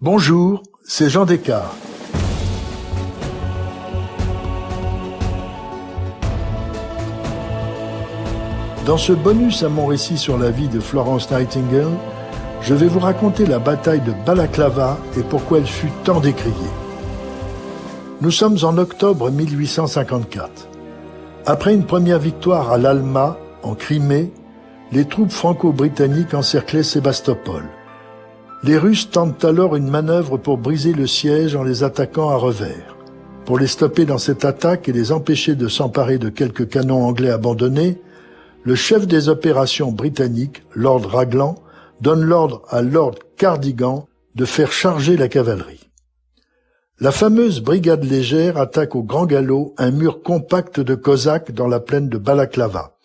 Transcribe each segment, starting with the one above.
Bonjour, c'est Jean Descartes. Dans ce bonus à mon récit sur la vie de Florence Nightingale, je vais vous raconter la bataille de Balaklava et pourquoi elle fut tant décriée. Nous sommes en octobre 1854. Après une première victoire à l'Alma, en Crimée, les troupes franco-britanniques encerclaient Sébastopol. Les Russes tentent alors une manœuvre pour briser le siège en les attaquant à revers. Pour les stopper dans cette attaque et les empêcher de s'emparer de quelques canons anglais abandonnés, le chef des opérations britanniques, Lord Raglan, donne l'ordre à Lord Cardigan de faire charger la cavalerie. La fameuse brigade légère attaque au grand galop un mur compact de Cosaques dans la plaine de Balaklava.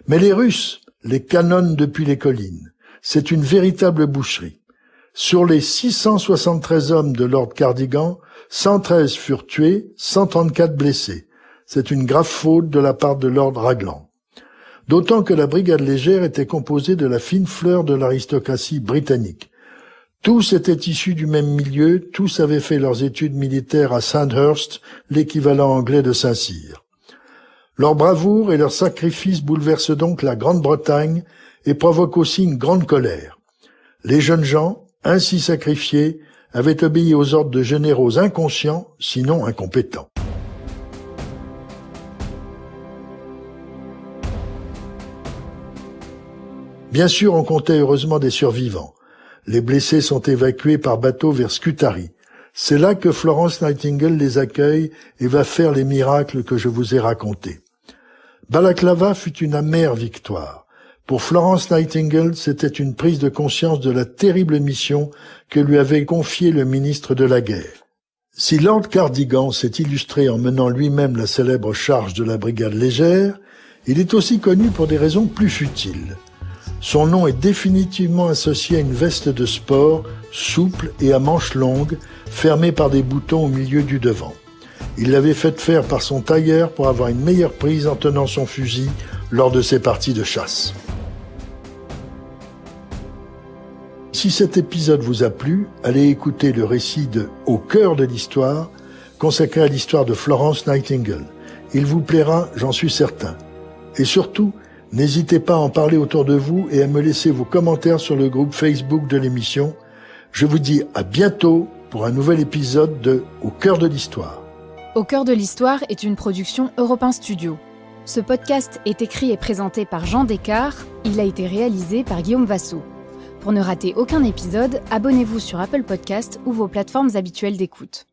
Mais les Russes les canonnent depuis les collines. C'est une véritable boucherie. Sur les 673 hommes de Lord Cardigan, 113 furent tués, 134 blessés. C'est une grave faute de la part de Lord Raglan. D'autant que la brigade légère était composée de la fine fleur de l'aristocratie britannique. Tous étaient issus du même milieu, tous avaient fait leurs études militaires à Sandhurst, l'équivalent anglais de Saint-Cyr. Leur bravoure et leur sacrifice bouleversent donc la Grande-Bretagne et provoquent aussi une grande colère. Les jeunes gens, ainsi sacrifiés, avaient obéi aux ordres de généraux inconscients, sinon incompétents. Bien sûr, on comptait heureusement des survivants. Les blessés sont évacués par bateau vers Scutari. C'est là que Florence Nightingale les accueille et va faire les miracles que je vous ai racontés. Balaklava fut une amère victoire. Pour Florence Nightingale, c'était une prise de conscience de la terrible mission que lui avait confiée le ministre de la Guerre. Si Lord Cardigan s'est illustré en menant lui-même la célèbre charge de la brigade légère, il est aussi connu pour des raisons plus futiles. Son nom est définitivement associé à une veste de sport, souple et à manches longues, fermée par des boutons au milieu du devant. Il l'avait faite faire par son tailleur pour avoir une meilleure prise en tenant son fusil lors de ses parties de chasse. Si cet épisode vous a plu, allez écouter le récit de « Au cœur de l'histoire » consacré à l'histoire de Florence Nightingale. Il vous plaira, j'en suis certain. Et surtout, n'hésitez pas à en parler autour de vous et à me laisser vos commentaires sur le groupe Facebook de l'émission. Je vous dis à bientôt pour un nouvel épisode de « Au cœur de l'histoire ». Au cœur de l'histoire est une production Europe 1 Studio. Ce podcast est écrit et présenté par Jean Descartes. Il a été réalisé par Guillaume Vassaux. Pour ne rater aucun épisode, abonnez-vous sur Apple Podcasts ou vos plateformes habituelles d'écoute.